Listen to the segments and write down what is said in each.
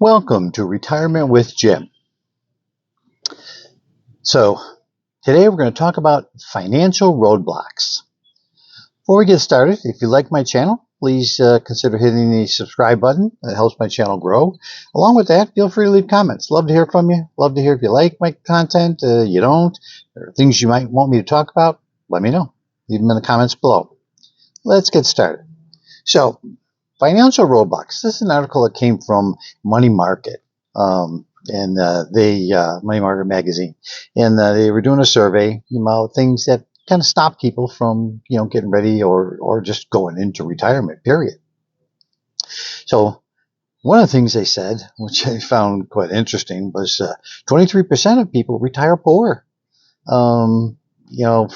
Welcome to Retirement with Jim. So, today we're going to talk about financial roadblocks. Before we get started, if you like my channel, please consider hitting the subscribe button. It helps my channel grow. Along with that, feel free to leave comments. Love to hear from you. Love to hear if you like my content, you don't, or things you might want me to talk about. Let me know. Leave them in the comments below. Let's get started. So, financial roadblocks. This is an article that came from Money Market. And Money Market magazine, and they were doing a survey about things that kind of stop people from, getting ready or just going into retirement. Period. So one of the things they said, which I found quite interesting, was 23% of people retire poor.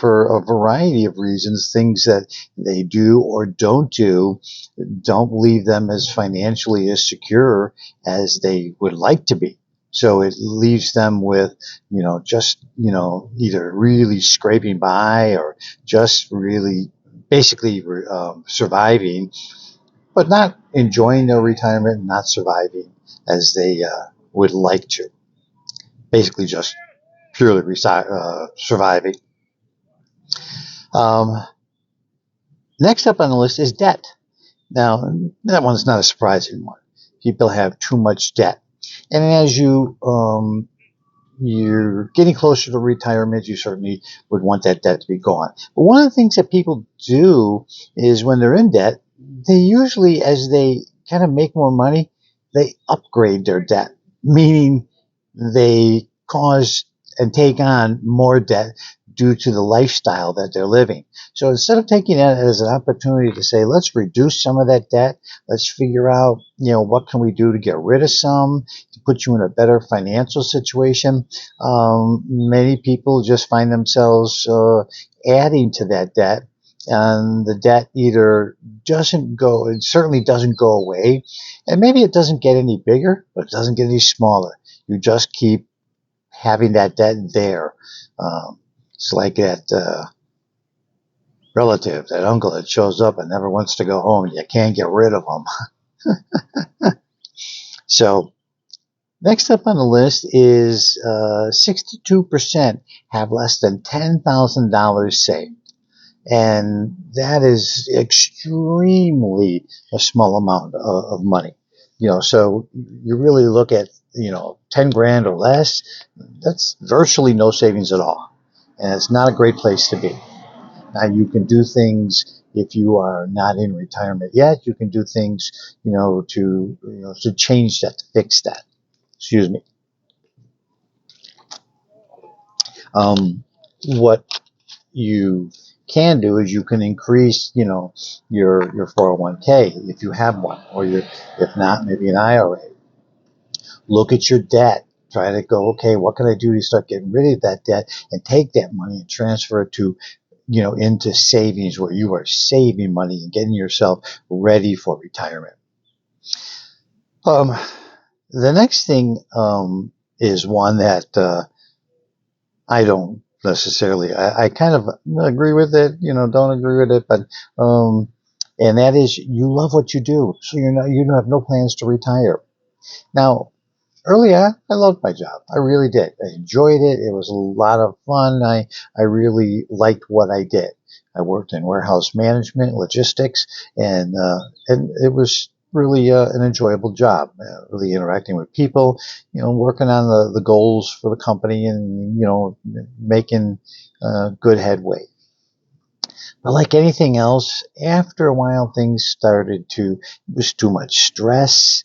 For a variety of reasons, things that they do or don't do don't leave them as financially as secure as they would like to be. So it leaves them with, either really scraping by or just really basically surviving, but not enjoying their retirement, not surviving as they would like to. Basically just purely surviving. Next up on the list is debt. Now, that one's not a surprising one. People have too much debt. And as you're getting closer to retirement, you certainly would want that debt to be gone. But one of the things that people do is when they're in debt, they usually, as they kind of make more money, they upgrade their debt, meaning they cause and take on more debt due to the lifestyle that they're living. So instead of taking that as an opportunity to say, let's reduce some of that debt, let's figure out, what can we do to get rid of some, to put you in a better financial situation, many people just find themselves adding to that debt. And the debt either it certainly doesn't go away, and maybe it doesn't get any bigger, but it doesn't get any smaller. You just keep having that debt there. It's like that relative, that uncle that shows up and never wants to go home. You can't get rid of him. So next up on the list is 62% have less than $10,000 saved. And that is extremely a small amount of money. So you really look at, 10 grand or less, that's virtually no savings at all. And it's not a great place to be. Now, you can do things if you are not in retirement yet. You can do things, to change that, to fix that. Excuse me. What you can do is you can increase, your 401k if you have one, or if not, maybe an IRA. Look at your debt. Try to go, okay, what can I do to start getting rid of that debt and take that money and transfer it to, into savings where you are saving money and getting yourself ready for retirement. The next thing is one that I don't necessarily, I kind of agree with it, don't agree with it, but and that is, you love what you do, so you have no plans to retire. Now, early on, I loved my job. I really did. I enjoyed it. It was a lot of fun. I really liked what I did. I worked in warehouse management, logistics, and it was really an enjoyable job. Really interacting with people, working on the goals for the company, and making good headway. But like anything else, after a while, things started it was too much stress.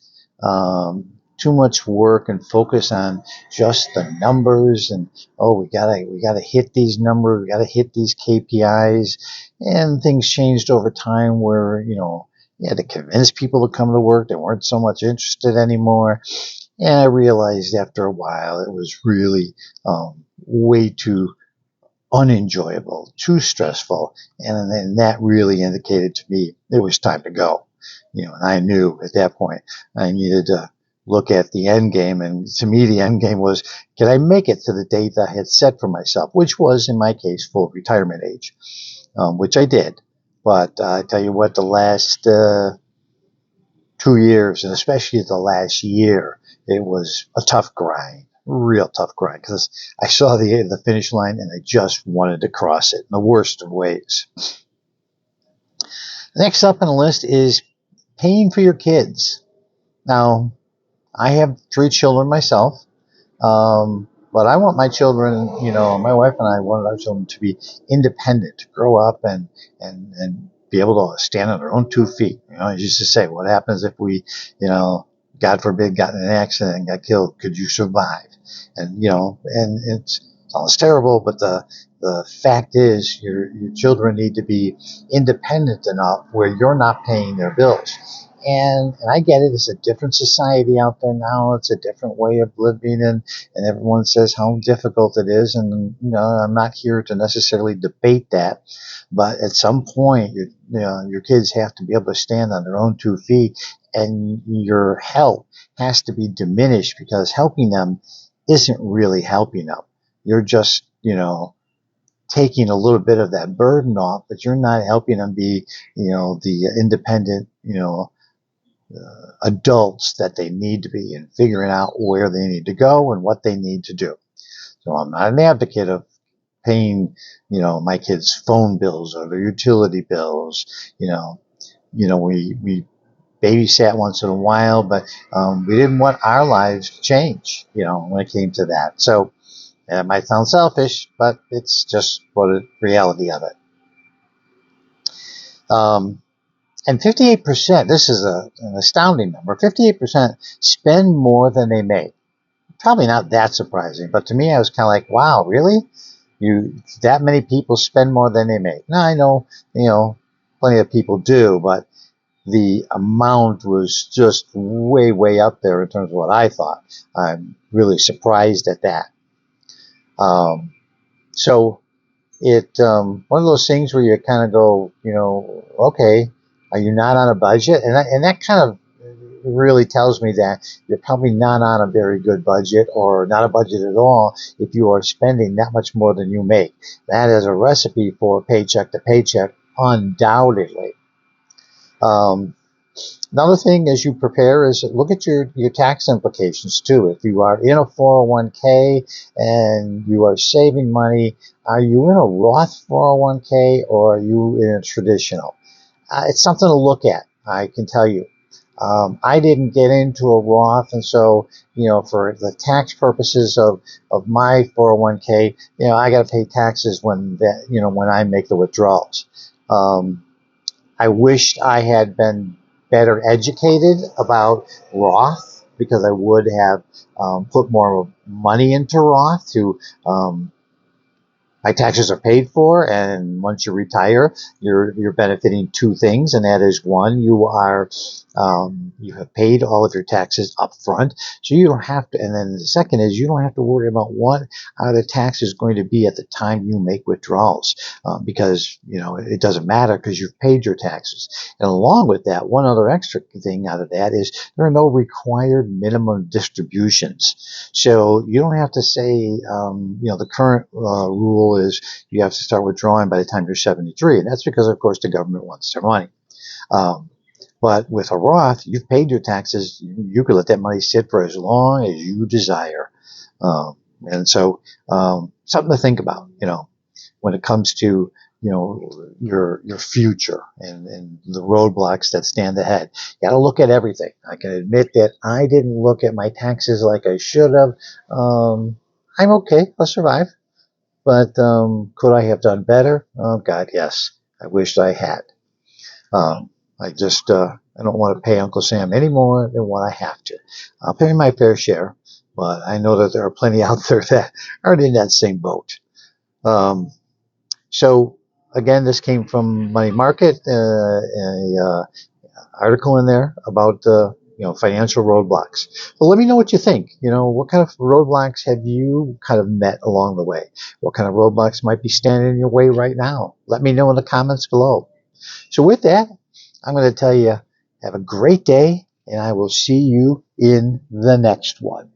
Too much work and focus on just the numbers, and we gotta hit these numbers, we gotta hit these KPIs, and things changed over time where you had to convince people to come to work. They weren't so much interested anymore, and I realized after a while it was really way too unenjoyable, too stressful, and then that really indicated to me it was time to go. And I knew at that point I needed to look at the end game, and to me the end game was, can I make it to the date that I had set for myself, which was in my case full retirement age, which I did. But I tell you what, the last 2 years, and especially the last year, it was a tough grind, real tough grind, because I saw the finish line and I just wanted to cross it in the worst of ways. Next up on the list is paying for your kids. Now, I have 3 children myself. But I want my children, my wife and I wanted our children to be independent, to grow up and be able to stand on their own 2 feet. I used to say, what happens if we, God forbid, got in an accident and got killed? Could you survive? And it sounds terrible, but the fact is your children need to be independent enough where you're not paying their bills. And I get it. It's a different society out there now. It's a different way of living, and everyone says how difficult it is. And I'm not here to necessarily debate that, but at some point, your kids have to be able to stand on their own 2 feet, and your help has to be diminished because helping them isn't really helping them. You're just taking a little bit of that burden off, but you're not helping them be the independent adults that they need to be, and figuring out where they need to go and what they need to do. So I'm not an advocate of paying, my kids' phone bills or their utility bills. We babysat once in a while, but we didn't want our lives to change, when it came to that. So it might sound selfish, but it's just the reality of it. And 58%, this is an astounding number, 58% spend more than they make. Probably not that surprising, but to me, I was kind of like, wow, really? That many people spend more than they make. Now, I know, plenty of people do, but the amount was just way, way up there in terms of what I thought. I'm really surprised at that. So one of those things where you kind of go, okay, are you not on a budget? And that kind of really tells me that you're probably not on a very good budget, or not a budget at all, if you are spending that much more than you make. That is a recipe for paycheck to paycheck, undoubtedly. Another thing as you prepare is look at your tax implications too. If you are in a 401k and you are saving money, are you in a Roth 401k or are you in a traditional? It's something to look at, I can tell you. I didn't get into a Roth, and so, for the tax purposes of my 401k, I got to pay taxes when I make the withdrawals. I wished I had been better educated about Roth, because I would have put more money into Roth to my taxes are paid for, and once you retire, you're benefiting 2 things, and that is, one, you have paid all of your taxes up front, so you don't have to, and then the second is you don't have to worry about what the tax is going to be at the time you make withdrawals, because it doesn't matter because you've paid your taxes. And along with that, one other extra thing out of that is there are no required minimum distributions, so you don't have to say the current rule is you have to start withdrawing by the time you're 73, and that's because, of course, the government wants their money. But with a Roth, you've paid your taxes. You can let that money sit for as long as you desire. And so something to think about, when it comes to, your future and the roadblocks that stand ahead. You got to look at everything. I can admit that I didn't look at my taxes like I should have. I'm okay. I'll survive. But could I have done better? Oh, God, yes. I wished I had. I just I don't want to pay Uncle Sam any more than what I have to. I'll pay my fair share, but I know that there are plenty out there that aren't in that same boat. So again, this came from Money Market, a article in there about financial roadblocks. But let me know what you think. What kind of roadblocks have you kind of met along the way? What kind of roadblocks might be standing in your way right now? Let me know in the comments below. So with that, I'm going to tell you, have a great day, and I will see you in the next one.